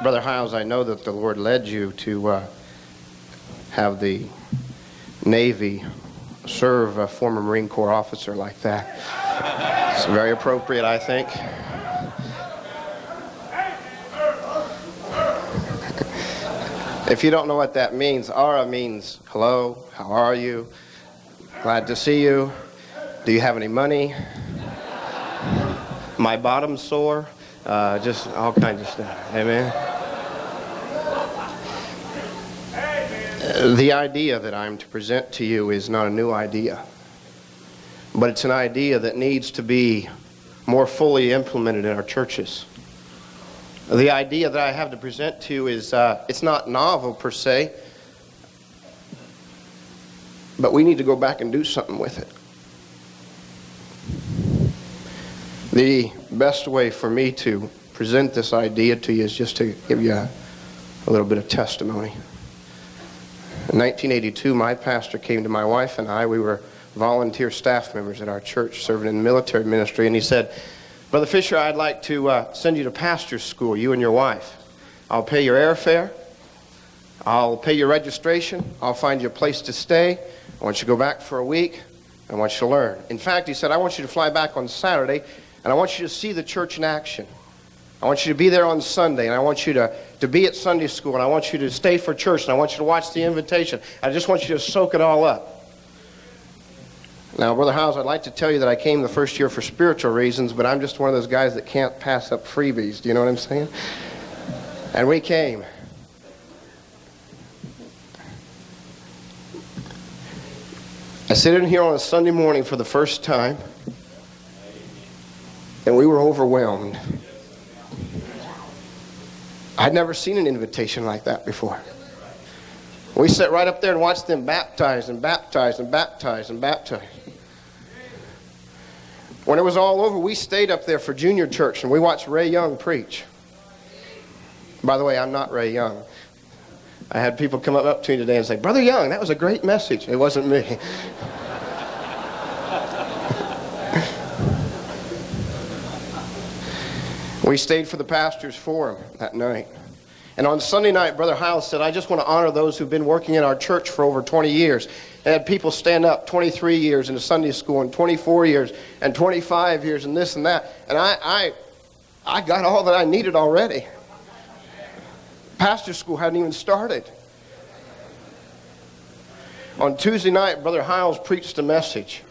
Brother Hyles, I know that the Lord led you to have the Navy serve a former Marine Corps officer like that. It's very appropriate, I think. If you don't know what that means, ARA means hello, how are you? Glad to see you. Do you have any money? My bottom's sore. Just all kinds of stuff. Amen. The idea that I'm to present to you is not a new idea, but it's an idea that needs to be more fully implemented in our churches. The idea that I have to present to you is, it's not novel per se, but we need to go back and do something with it. The best way for me to present this idea to you is just to give you a little bit of testimony. In 1982, my pastor came to my wife and I. We were volunteer staff members at our church serving in the military ministry, and he said, "Brother Fisher, I'd like to send you to pastor's school, you and your wife. I'll pay your airfare. I'll pay your registration. I'll find you a place to stay. I want you to go back for a week. I want you to learn. In fact," he said, "I want you to fly back on Saturday, and I want you to see the church in action. I want you to be there on Sunday, and I want you to be at Sunday school, and I want you to stay for church, and I want you to watch the invitation. I just want you to soak it all up." Now, Brother Hyles, I'd like to tell you that I came the first year for spiritual reasons, but I'm just one of those guys that can't pass up freebies. Do you know what I'm saying? And we came. I sit in here on a Sunday morning for the first time, and we were overwhelmed. I'd never seen an invitation like that before. We sat right up there and watched them baptize and baptize and baptize and baptize. When it was all over, we stayed up there for junior church and we watched Ray Young preach. By the way, I'm not Ray Young. I had people come up to me today and say, "Brother Young, that was a great message." It wasn't me. We stayed for the pastor's forum that night. And on Sunday night, Brother Hyles said, "I just want to honor those who've been working in our church for over 20 years. And had people stand up 23 years in a Sunday school and 24 years and 25 years and this and that. And I got all that I needed already. Pastor school hadn't even started. On Tuesday night, Brother Hyles preached a message.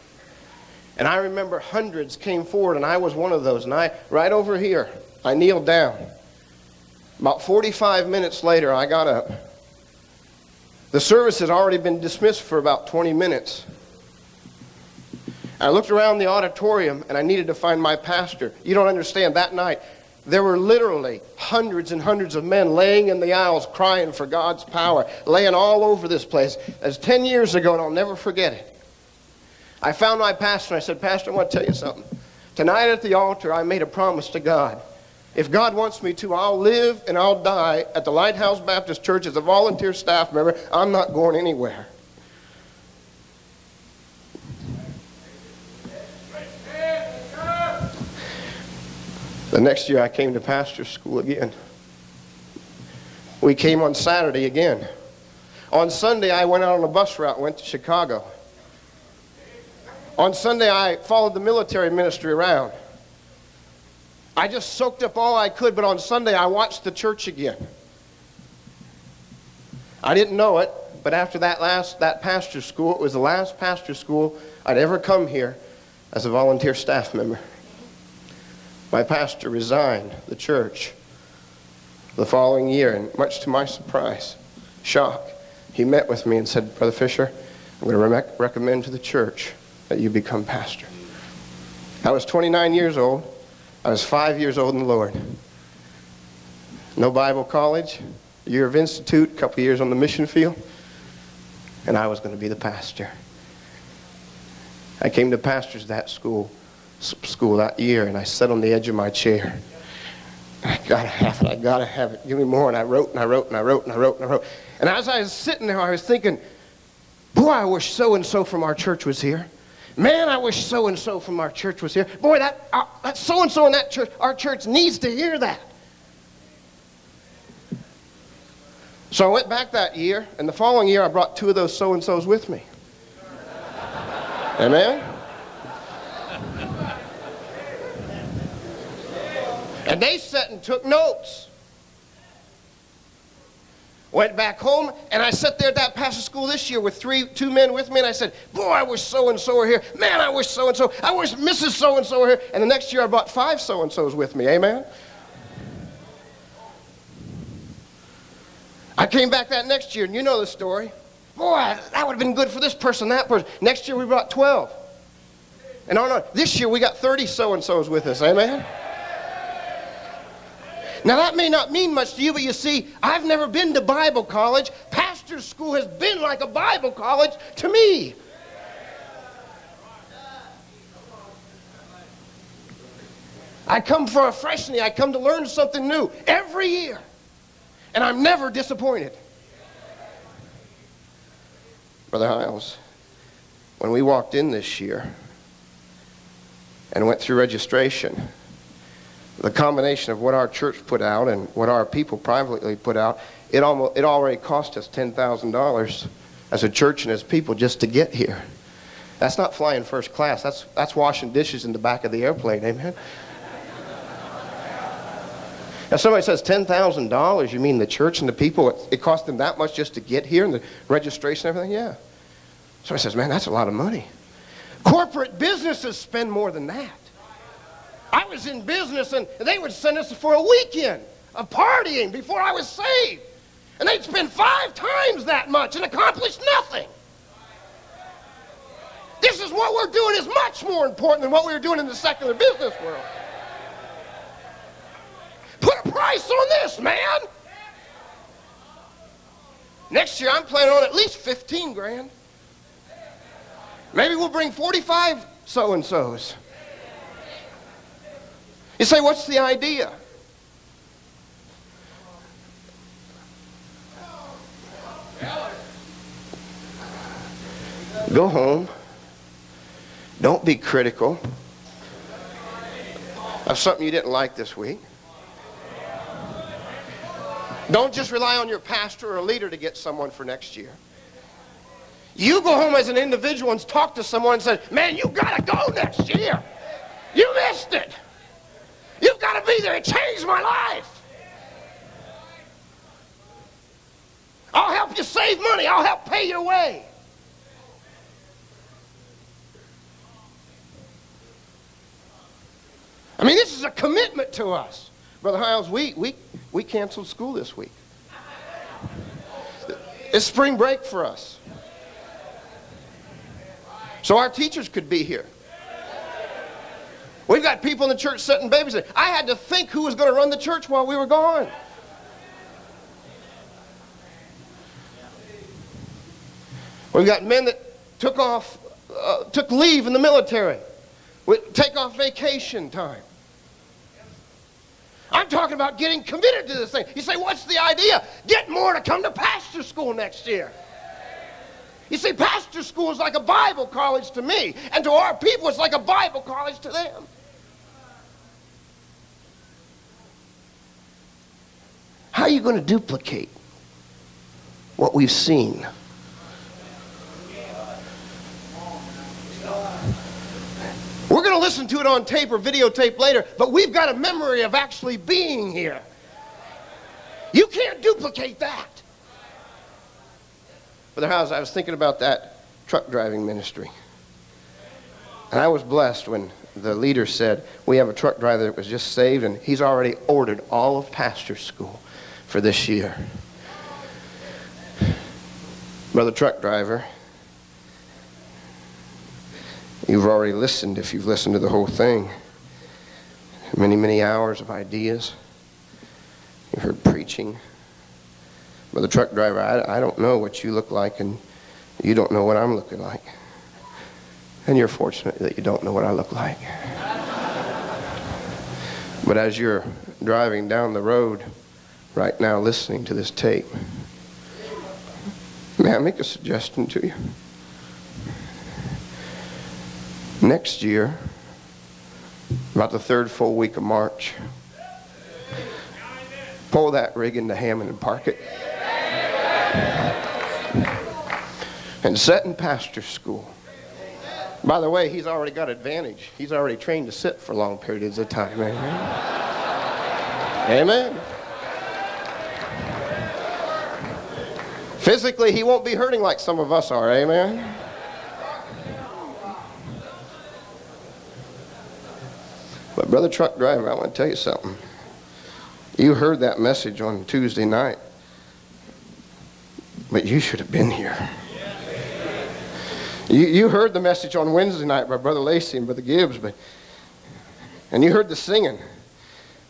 And I remember hundreds came forward, and I was one of those. And right over here, I kneeled down. About 45 minutes later, I got up. The service had already been dismissed for about 20 minutes. I looked around the auditorium, and I needed to find my pastor. You don't understand, that night, there were literally hundreds and hundreds of men laying in the aisles crying for God's power, laying all over this place. As 10 years ago, and I'll never forget it. I found my pastor, and I said, "Pastor, I want to tell you something. Tonight at the altar, I made a promise to God. If God wants me to, I'll live and I'll die at the Lighthouse Baptist Church as a volunteer staff member. I'm not going anywhere." The next year I came to pastor's school again. We came on Saturday again. On Sunday I went out on a bus route, went to Chicago. On Sunday I followed the military ministry around. I just soaked up all I could, but on Sunday I watched the church again. I didn't know it, but after that pastor school, it was the last pastor school I'd ever come here as a volunteer staff member. My pastor resigned the church the following year, and much to my surprise, shock, he met with me and said, "Brother Fisher, I'm going to recommend to the church that you become pastor." I was 29 years old. I was 5 years old in the Lord. No Bible college, year of institute, a couple years on the mission field, and I was going to be the pastor. I came to pastors that school that year, and I sat on the edge of my chair. I gotta have it. Give me more. And I wrote and I wrote and I wrote and I wrote and I wrote. And as I was sitting there, I was thinking, boy, I wish so-and-so from our church was here. Man, I wish so-and-so from our church was here. Boy, that so-and-so in that church, our church needs to hear that. So I went back that year, and the following year I brought 2 of those so-and-sos with me. Amen? And they sat and took notes. Went back home, and I sat there at that pastor school this year with 2 men with me, and I said, boy, I wish so-and-so were here. Man, I wish so-and-so. I wish Mrs. So-and-so were here. And the next year I brought 5 so-and-sos with me. Amen? I came back that next year, and you know the story. Boy, that would have been good for this person, that person. Next year we brought 12. And on this year we got 30 so-and-sos with us. Amen? Now that may not mean much to you, but you see, I've never been to Bible college. Pastor's school has been like a Bible college to me. I come for a freshening. I come to learn something new every year. And I'm never disappointed. Brother Hyles, when we walked in this year and went through registration, the combination of what our church put out and what our people privately put out, it already cost us $10,000 as a church and as people just to get here. That's not flying first class. That's washing dishes in the back of the airplane. Amen? Now somebody says $10,000, you mean the church and the people, it cost them that much just to get here and the registration and everything? Yeah. Somebody says, man, that's a lot of money. Corporate businesses spend more than that. I was in business, and they would send us for a weekend of partying before I was saved. And they'd spend 5 times that much and accomplish nothing. This is what we're doing is much more important than what we were doing in the secular business world. Put a price on this, man. Next year, I'm planning on at least 15 grand. Maybe we'll bring 45 so-and-sos. You say, what's the idea? Go home. Don't be critical of something you didn't like this week. Don't just rely on your pastor or a leader to get someone for next year. You go home as an individual and talk to someone and say, man, you got to go next year. You missed it. You've got to be there. It changed my life. I'll help you save money. I'll help pay your way. I mean, this is a commitment to us. Brother Hyles, we canceled school this week. It's spring break for us. So our teachers could be here. We've got people in the church setting babies. I had to think who was going to run the church while we were gone. We've got men that took leave in the military. Take off vacation time. I'm talking about getting committed to this thing. You say, what's the idea? Get more to come to pastor school next year. You see, pastor school is like a Bible college to me, and to our people it's like a Bible college to them. How are you going to duplicate what we've seen? We're going to listen to it on tape or videotape later, but we've got a memory of actually being here. You can't duplicate that. Brother Hyles, I was thinking about that truck driving ministry. And I was blessed when the leader said, we have a truck driver that was just saved, and he's already ordered all of pastor school for this year. Brother truck driver, you've already listened, if you've listened to the whole thing. Many, many hours of ideas. You've heard preaching. Brother truck driver, I don't know what you look like, and you don't know what I'm looking like. And you're fortunate that you don't know what I look like. But as you're driving down the road right now listening to this tape, may I make a suggestion to you? Next year, about the 3rd full week of March, pull that rig into Hammond and park it. and set in pastor school. By the way, he's already got advantage. He's already trained to sit for long periods of time. Amen. Amen. Physically, he won't be hurting like some of us are. Amen. But brother truck driver, I want to tell you something. You heard that message on Tuesday night, but you should have been here. You heard the message on Wednesday night by Brother Lacey and Brother Gibbs, and you heard the singing,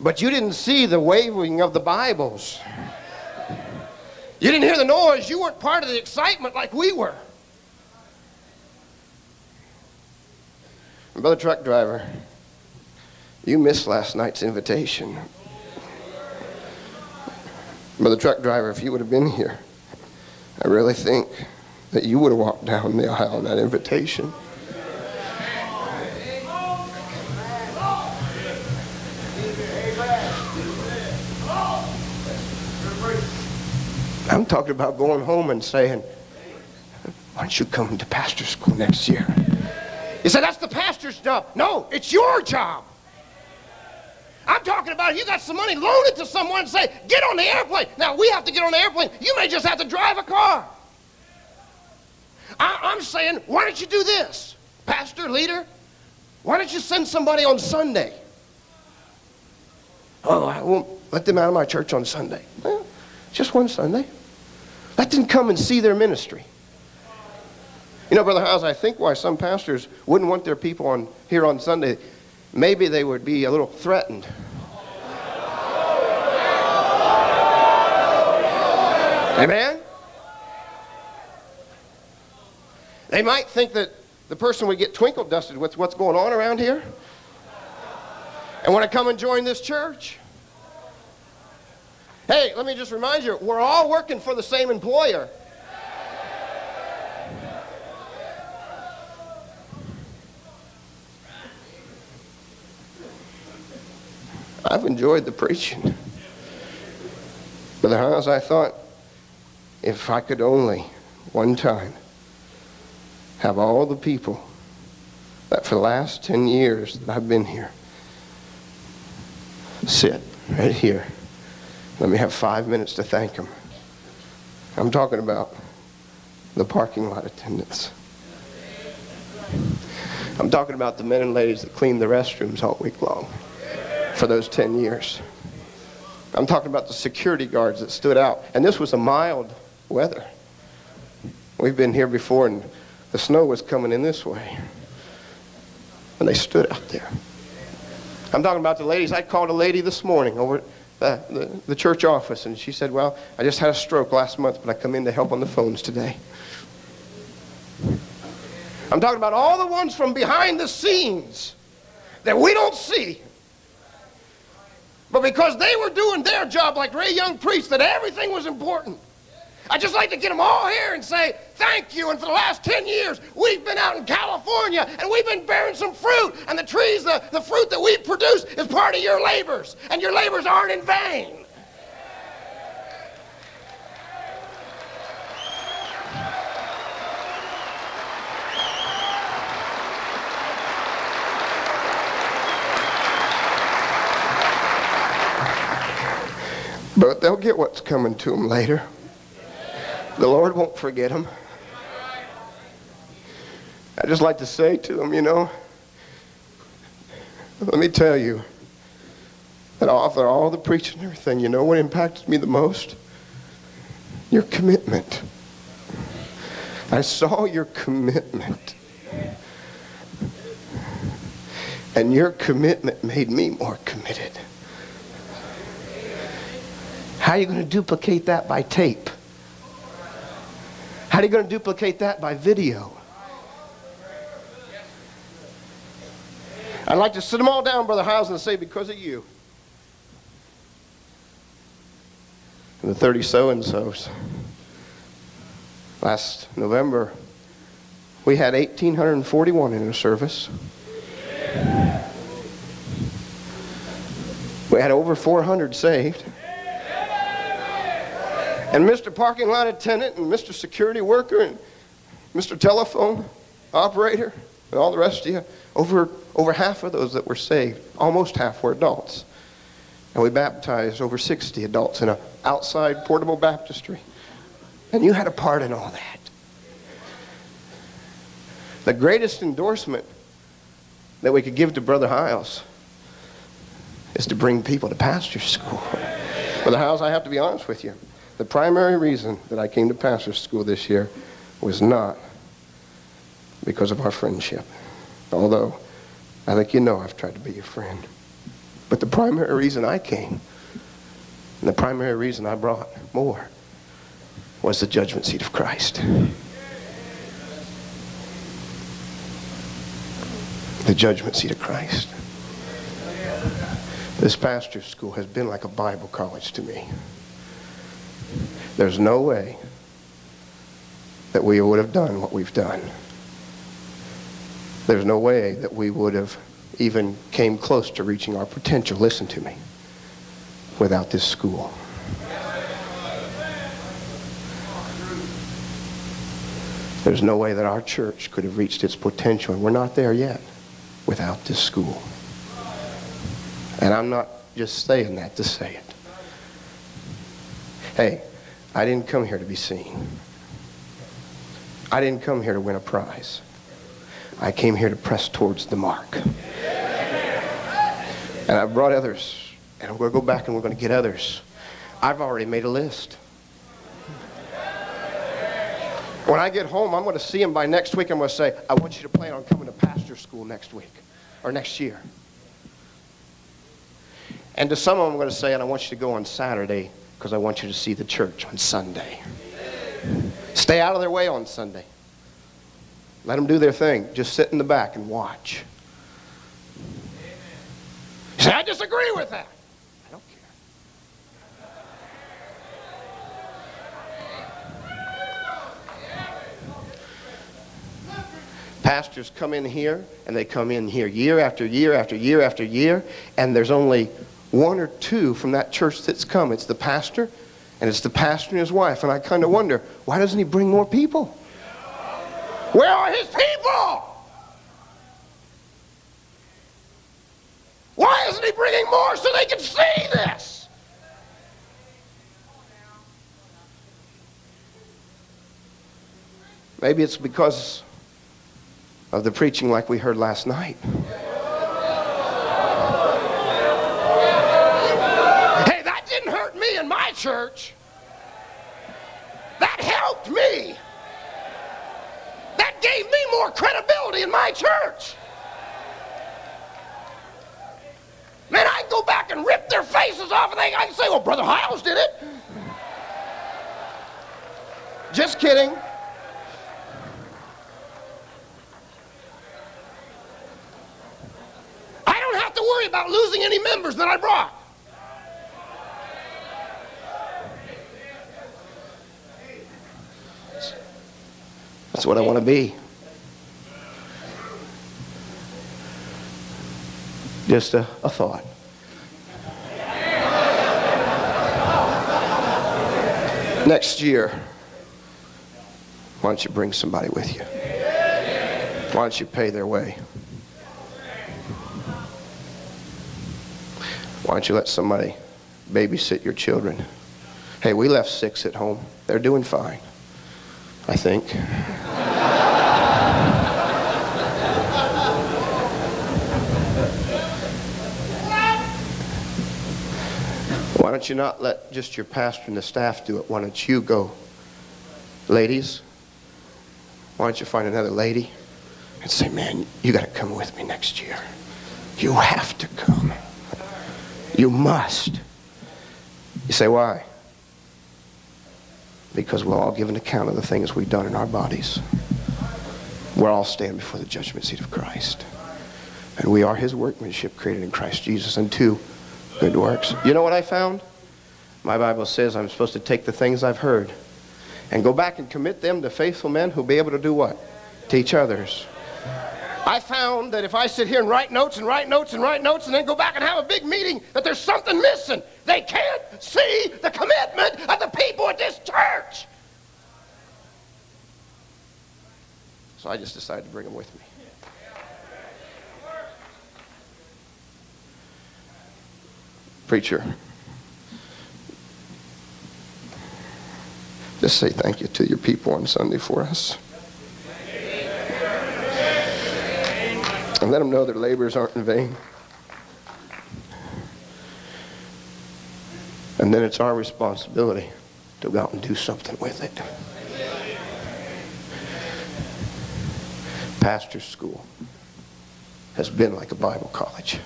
but you didn't see the waving of the Bibles. You didn't hear the noise. You weren't part of the excitement like we were. And brother truck driver, you missed last night's invitation. Brother truck driver, if you would have been here, I really think that you would have walked down the aisle of that invitation. I'm talking about going home and saying, why don't you come to pastor school next year? You say, that's the pastor's job. No, it's your job. I'm talking about if you got some money, loan it to someone and say, get on the airplane. Now, we have to get on the airplane. You may just have to drive a car. I'm saying, why don't you do this? Pastor, leader, why don't you send somebody on Sunday? Oh, I won't let them out of my church on Sunday. Well, just one Sunday. Let them come and see their ministry. You know, Brother Hyles, I think why some pastors wouldn't want their people here on Sunday, maybe they would be a little threatened. Amen? They might think that the person would get twinkle dusted with what's going on around here and want to come and join this church. Hey, let me just remind you, we're all working for the same employer. I've enjoyed the preaching. Brother Hyles, I thought if I could only one time have all the people that for the last 10 years that I've been here sit right here. Let me have 5 minutes to thank them. I'm talking about the parking lot attendants. I'm talking about the men and ladies that cleaned the restrooms all week long for those 10 years. I'm talking about the security guards that stood out. And this was a mild weather. We've been here before and the snow was coming in this way. And they stood out there. I'm talking about the ladies. I called a lady this morning over at the church office, and she said, well, I just had a stroke last month, but I come in to help on the phones today. I'm talking about all the ones from behind the scenes that we don't see. But because they were doing their job like Ray Young preached, that everything was important. I'd just like to get them all here and say, thank you. And for the last 10 years, we've been out in California, and we've been bearing some fruit. And the trees, the fruit that we produce is part of your labors. And your labors aren't in vain. But they'll get what's coming to them later. The Lord won't forget them. I just like to say to them, you know, let me tell you that after all the preaching and everything, you know what impacted me the most? Your commitment. I saw your commitment. And your commitment made me more committed. How are you going to duplicate that by tape? How are you going to duplicate that by video? I'd like to sit them all down, Brother Hyles, and say, because of you. And the 30 so-and-sos. Last November, we had 1,841 in a service. We had over 400 saved. And Mr. Parking Lot Attendant and Mr. Security Worker and Mr. Telephone Operator, and all the rest of you, over half of those that were saved, almost half were adults. And we baptized over 60 adults in an outside portable baptistry. And you had a part in all that. The greatest endorsement that we could give to Brother Hyles is to bring people to pastor's school. Brother Hyles, I have to be honest with you. The primary reason that I came to pastor's school this year was not because of our friendship. Although, I think you know I've tried to be your friend. But the primary reason I came, and the primary reason I brought more, was the judgment seat of Christ. The judgment seat of Christ. This pastor's school has been like a Bible college to me. There's no way that we would have done what we've done. There's no way that we would have even came close to reaching our potential, listen to me, without this school. There's no way that our church could have reached its potential, and we're not there yet, without this school. And I'm not just saying that to say it. Hey, I didn't come here to be seen. I didn't come here to win a prize. I came here to press towards the mark. And I brought others. And I'm going to go back and we're going to get others. I've already made a list. When I get home, I'm going to see them by next week. I'm going to say, I want you to plan on coming to pastor school next week or next year. And to some of them, I'm going to say, and I want you to go on Saturday because I want you to see the church on Sunday. Stay out of their way on Sunday. Let them do their thing. Just sit in the back and watch. You say, I disagree with that. I don't care. Pastors come in here, and they come in here year after year after year after year, and there's only one or two from that church that's come. It's the pastor, and it's the pastor and his wife. And I kind of wonder, why doesn't he bring more people? Where are his people? Why isn't he bringing more so they can see this? Maybe it's because of the preaching like we heard last night. Hey, that didn't hurt me in my church. That helped me. That gave me more credibility in my church. Man, I can go back and rip their faces off and I can say, well, Brother Hyles did it. Just kidding. I don't have to worry about losing any members that I brought. That's what I want to be. Just a thought. Next year, why don't you bring somebody with you? Why don't you pay their way? Why don't you let somebody babysit your children? Hey, we left 6 at home. They're doing fine, I think. Why don't you not let just your pastor and the staff do it? Why don't you go? Ladies, why don't you find another lady and say, man, you got to come with me next year. You have to come. You must. You say, why? Because we'll all give an account of the things we've done in our bodies. We're all standing before the judgment seat of Christ. And we are his workmanship created in Christ Jesus unto good works. You know what I found? My Bible says I'm supposed to take the things I've heard and go back and commit them to faithful men who'll be able to do what? Teach others. I found that if I sit here and write notes and write notes and write notes and then go back and have a big meeting, that there's something missing. They can't see the commitment of the people at this church. So I just decided to bring them with me. Preacher, just say thank you to your people on Sunday for us. And let them know their labors aren't in vain. And then it's our responsibility to go out and do something with it. Pastor's school has been like a Bible college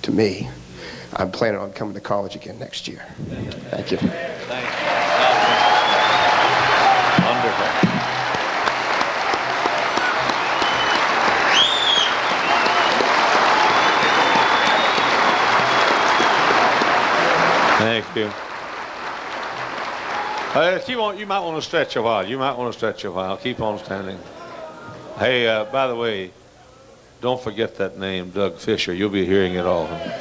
to me. I'm planning on coming to college again next year. Thank you. Thank you. Wonderful. Thank you. If you might want to stretch a while. Keep on standing. Hey, by the way, don't forget that name, Doug Fisher. You'll be hearing it often.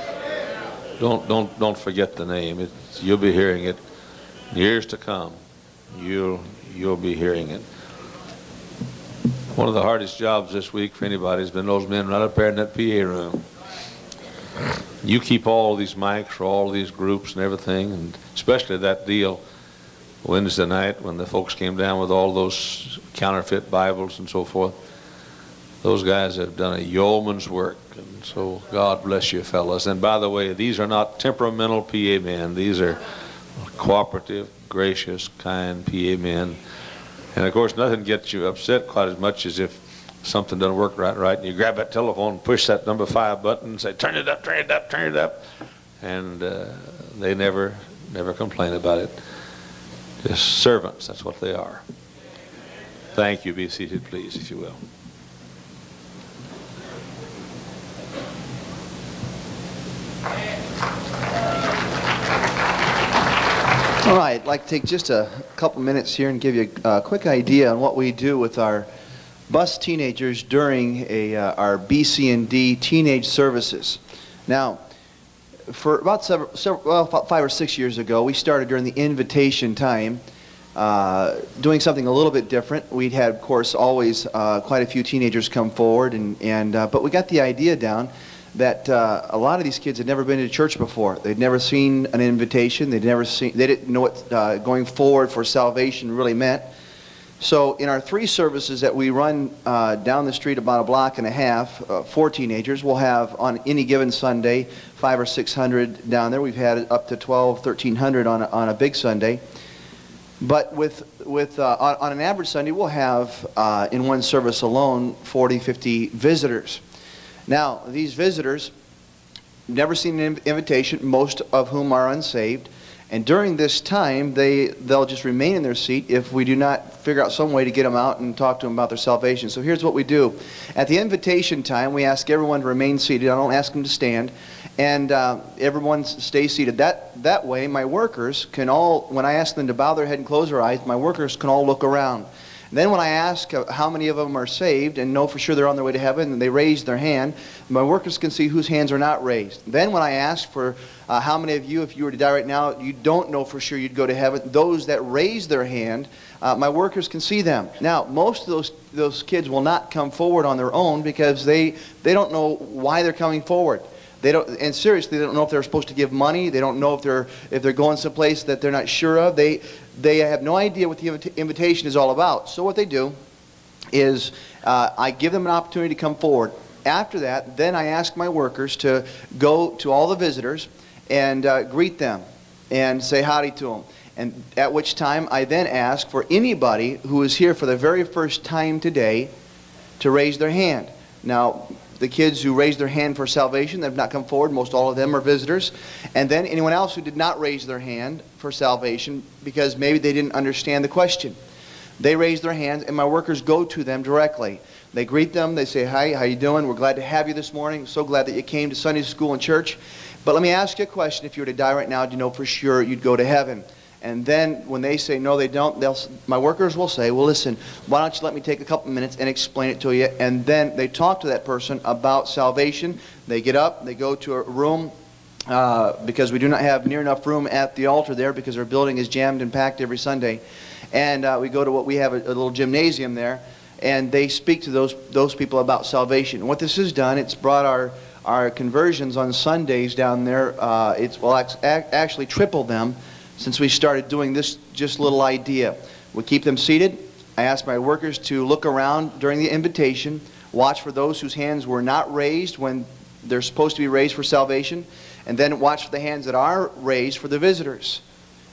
Don't forget the name. You'll be hearing it years to come. You'll be hearing it. One of the hardest jobs this week for anybody has been those men right up there in that PA room. You keep all these mics for all these groups and everything, and especially that deal Wednesday night when the folks came down with all those counterfeit Bibles and so forth. Those guys have done a yeoman's work, and so God bless you, fellas. And by the way, these are not temperamental PA men. These are cooperative, gracious, kind PA men. And of course, nothing gets you upset quite as much as if something doesn't work right, and you grab that telephone and push that number 5 button and say, turn it up, turn it up, turn it up. And they never complain about it. Just servants, that's what they are. Thank you. Be seated, please, if you will. All right, I'd like to take just a couple minutes here and give you a quick idea on what we do with our bus teenagers during our BC&D teenage services. Now, for about 5 or 6 years ago, we started during the invitation time doing something a little bit different. We'd had, of course, always quite a few teenagers come forward, but we got the idea down that a lot of these kids had never been to church before. They'd never seen an invitation. They didn't know what going forward for salvation really meant. So in our 3 services that we run down the street about a block and a half for teenagers, we'll have on any given Sunday 500 or 600 down there. We've had up to 1,300 on a big Sunday. But on an average Sunday, we'll have in one service alone 40, 50 visitors. Now, these visitors never seen an invitation, most of whom are unsaved. And during this time, they'll just remain in their seat if we do not figure out some way to get them out and talk to them about their salvation. So here's what we do. At the invitation time, we ask everyone to remain seated. I don't ask them to stand. And everyone stays seated. That way, my workers can all, when I ask them to bow their head and close their eyes, my workers can all look around. Then when I ask how many of them are saved and know for sure they're on their way to heaven, and they raise their hand, my workers can see whose hands are not raised. Then when I ask for how many of you, if you were to die right now, you don't know for sure you'd go to heaven, those that raise their hand, my workers can see them. Now, most of those kids will not come forward on their own because they don't know why they're coming forward. They don't, and seriously, they don't know if they're supposed to give money. They don't know if they're going someplace that they're not sure of. They have no idea what the invitation is all about. So what they do is I give them an opportunity to come forward. After that, then I ask my workers to go to all the visitors and greet them and say howdy to them. And at which time I then ask for anybody who is here for the very first time today to raise their hand. Now, the kids who raised their hand for salvation, that have not come forward, most all of them are visitors. And then anyone else who did not raise their hand for salvation because maybe they didn't understand the question. They raise their hands and my workers go to them directly. They greet them, they say, hi, how you doing? We're glad to have you this morning. So glad that you came to Sunday school and church. But let me ask you a question. If you were to die right now, do you know for sure you'd go to heaven? And then when they say no, they don't, my workers will say, well, listen, why don't you let me take a couple minutes and explain it to you? And then they talk to that person about salvation. They get up, they go to a room because we do not have near enough room at the altar there because our building is jammed and packed every Sunday. And we go to what we have a little gymnasium there. and they speak to those people about salvation. What this has done, it's brought our conversions on Sundays down there. Actually tripled them since we started doing this just little idea. We keep them seated. I ask my workers to look around during the invitation, watch for those whose hands were not raised when they're supposed to be raised for salvation, and then watch for the hands that are raised for the visitors.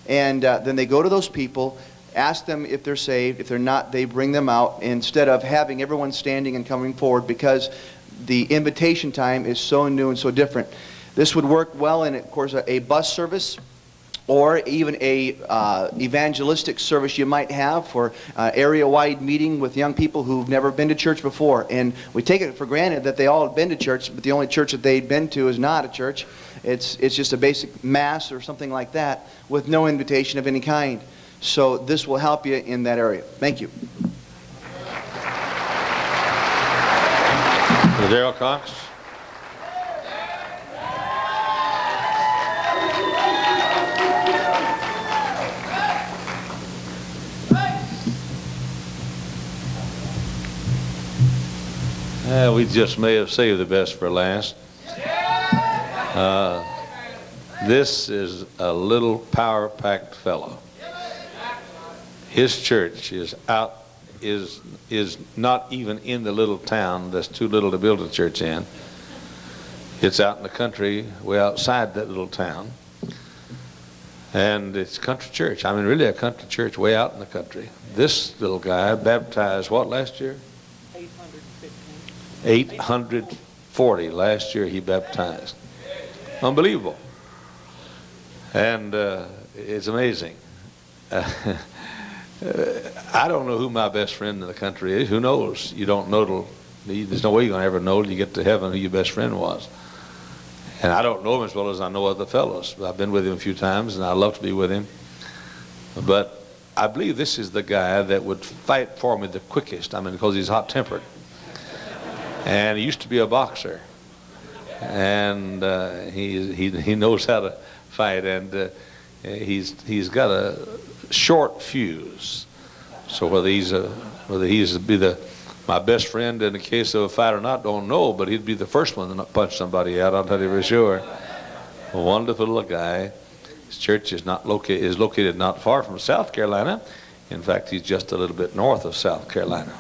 And then they go to those people, ask them if they're saved. If they're not, they bring them out instead of having everyone standing and coming forward, because the invitation time is so new and so different. This would work well in, of course, a bus service, or even a evangelistic service you might have for area-wide meeting with young people who've never been to church before. And we take it for granted that they all have been to church, but the only church that they've been to is not a church. It's just a basic mass or something like that with no invitation of any kind. So this will help you in that area. Thank you. Daryl Cox. We just may have saved the best for last. This is a little power-packed fellow. His church is not even in the little town that's too little to build a church in. It's out in the country, way outside that little town. And it's country church. I mean, really a country church way out in the country. This little guy baptized what last year? 840 last year he baptized. Unbelievable. And it's amazing. I don't know who my best friend in the country is. Who knows? You don't know there's no way you're going to ever know till you get to heaven who your best friend was. And I don't know him as well as I know other fellows. I've been with him a few times, and I love to be with him. But I believe this is the guy that would fight for me the quickest. I mean, because he's hot-tempered. And he used to be a boxer. And he knows how to fight. And he's got a short fuse. So whether he's my best friend in the case of a fight or not, don't know, but he'd be the first one to not punch somebody out, I'll tell you for sure. A wonderful little guy. His church is located not far from South Carolina. In fact, he's just a little bit north of South Carolina.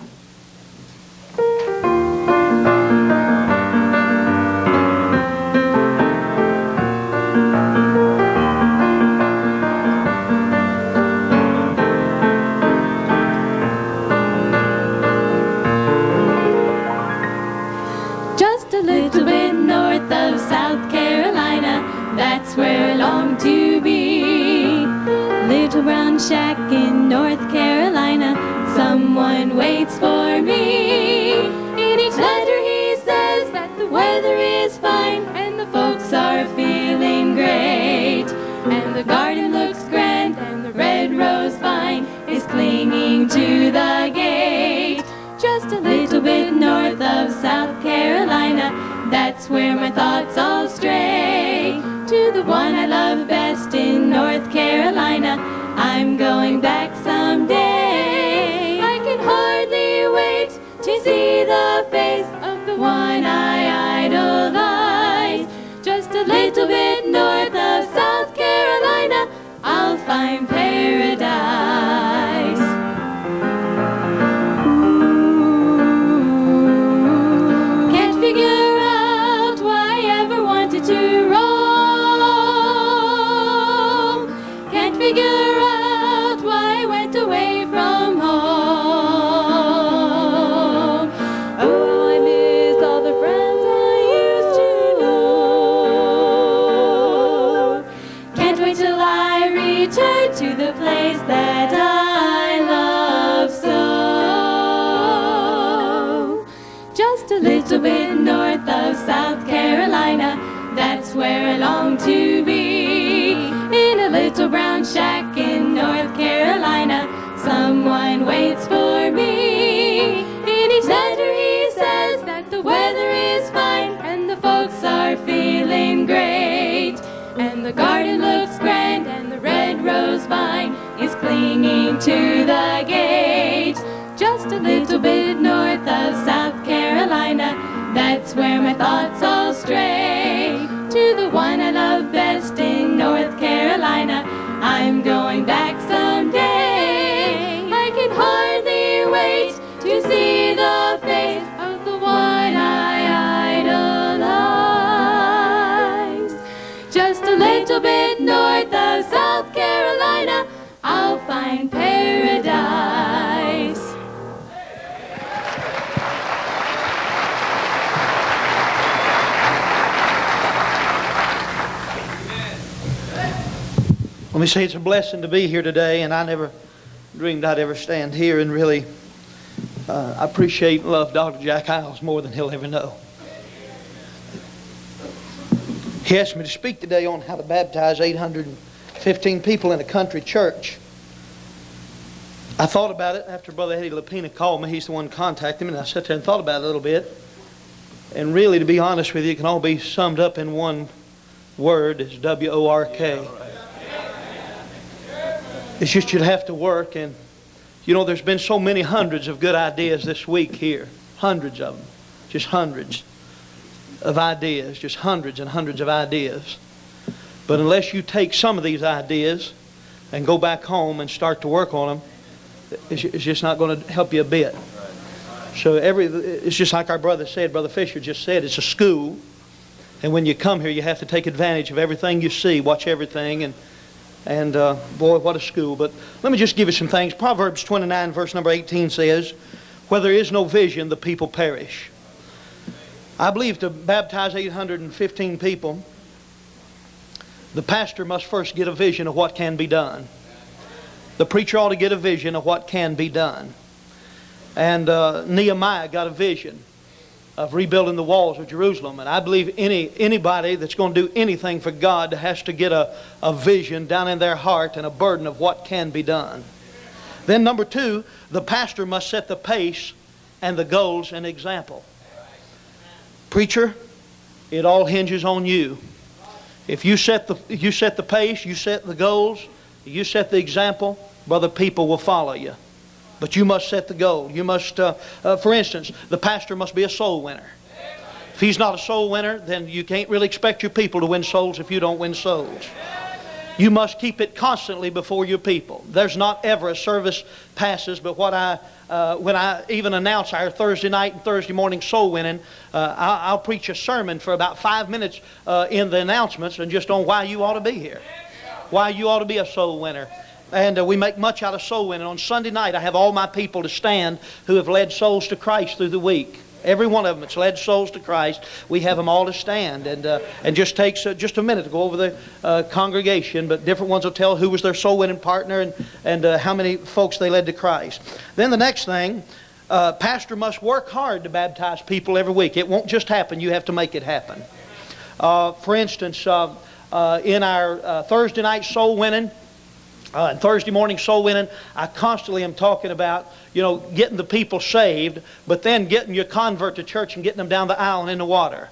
Shack in North Carolina, someone waits for me. In each letter he says that the weather is fine and the folks are feeling great, and the garden looks grand and the red rose vine is clinging to the gate. Just a little bit north of South Carolina, that's where my thoughts all stray, to the one I love best in North Carolina. I'm going back someday. I can hardly wait to see the face of the one I idolize. Just a little bit north of South Carolina, I'll find paradise. Ooh, can't figure out why I ever wanted to roam. Can't figure away from home. Oh, I miss all the friends I used to know. Can't wait till I return to the place that I love so. Just a little bit north of South Carolina, that's where I long to be. In a little brown shack in North Carolina, someone waits for me. In each letter he says that the weather is fine and the folks are feeling great, and the garden looks grand and the red rose vine is clinging to the gate. Just a little bit South Carolina. That's where my thoughts all stray. To the one I love best in North Carolina. I'm going back someday. I can hardly wait to see the face of the one I idolize. Just a little bit north of South Carolina, I'll find paradise. Let me say it's a blessing to be here today, and I never dreamed I'd ever stand here, and really I appreciate and love Dr. Jack Hyles more than he'll ever know. He asked me to speak today on how to baptize 815 people in a country church. I thought about it after Brother Eddie Lapina called me. He's the one who contacted me, and I sat there and thought about it a little bit. And really, to be honest with you, it can all be summed up in one word. It's W-O-R-K. It's just you'd have to work, and you know, there's been so many hundreds of good ideas this week here. Hundreds of them. Just hundreds of ideas. Just hundreds and hundreds of ideas. But unless you take some of these ideas and go back home and start to work on them, it's just not going to help you a bit. So it's just like our brother said, Brother Fisher just said, it's a school. And when you come here, you have to take advantage of everything you see, watch everything, and boy, what a school. But let me just give you some things. Proverbs 29, verse number 18 says, where there is no vision, the people perish. I believe to baptize 815 people, the pastor must first get a vision of what can be done. The preacher ought to get a vision of what can be done. And Nehemiah got a vision of rebuilding the walls of Jerusalem. And I believe anybody that's going to do anything for God has to get a vision down in their heart and a burden of what can be done. Then number two, the pastor must set the pace and the goals and example. Preacher, it all hinges on you. If you set the pace, you set the goals, you set the example, brother, people will follow you. But you must set the goal. You must, for instance, the pastor must be a soul winner. If he's not a soul winner, then you can't really expect your people to win souls if you don't win souls. You must keep it constantly before your people. There's not ever a service passes, but when I even announce our Thursday night and Thursday morning soul winning, I'll preach a sermon for about 5 minutes in the announcements and just on why you ought to be here. Why you ought to be a soul winner. And we make much out of soul winning. On Sunday night, I have all my people to stand who have led souls to Christ through the week. Every one of them that's led souls to Christ, we have them all to stand. And just takes just a minute to go over the congregation, but different ones will tell who was their soul winning partner and how many folks they led to Christ. Then the next thing, pastor must work hard to baptize people every week. It won't just happen. You have to make it happen. For instance, in our Thursday night soul winning, and Thursday morning soul winning, I constantly am talking about, getting the people saved, but then getting your convert to church and getting them down the aisle and in the water.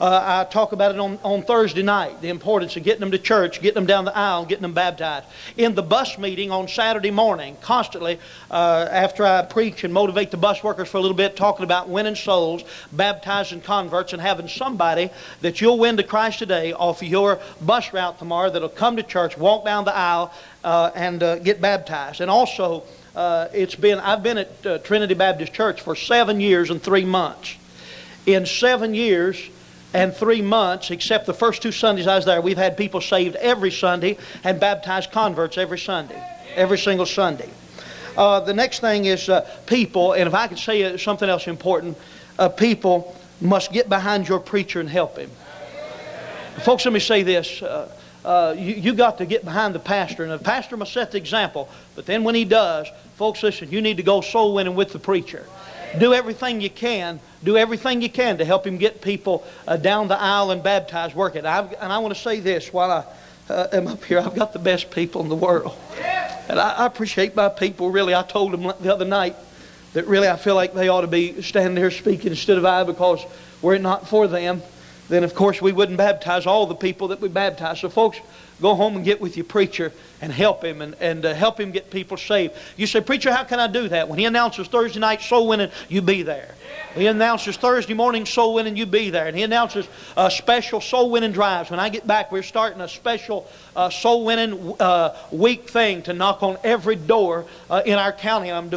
I talk about it on Thursday night, the importance of getting them to church, getting them down the aisle, getting them baptized. In the bus meeting on Saturday morning, constantly, after I preach and motivate the bus workers for a little bit, talking about winning souls, baptizing converts, and having somebody that you'll win to Christ today off of your bus route tomorrow that'll come to church, walk down the aisle, and get baptized. And also, I've been at Trinity Baptist Church for 7 years and 3 months. In 7 years and 3 months, except the first 2 Sundays I was there, we've had people saved every Sunday and baptized converts every Sunday, every single Sunday. The next thing is people, and if I could say something else important, people must get behind your preacher and help him. Folks, let me say this. You got to get behind the pastor, and the pastor must set the example. But then when he does, folks, listen, you need to go soul winning with the preacher. Do everything you can. Do everything you can to help him get people down the aisle and baptized. Work it. And I want to say this while I am up here. I've got the best people in the world. And I appreciate my people, really. I told them the other night that really I feel like they ought to be standing here speaking instead of I, because were it not for them, then of course we wouldn't baptize all the people that we baptize. So folks, go home and get with your preacher and help him and help him get people saved. You say, preacher, how can I do that? When he announces Thursday night soul winning, you be there. He announces Thursday morning soul winning, you be there. And he announces special soul winning drives. When I get back, we're starting a special soul winning week thing to knock on every door in our county. I'm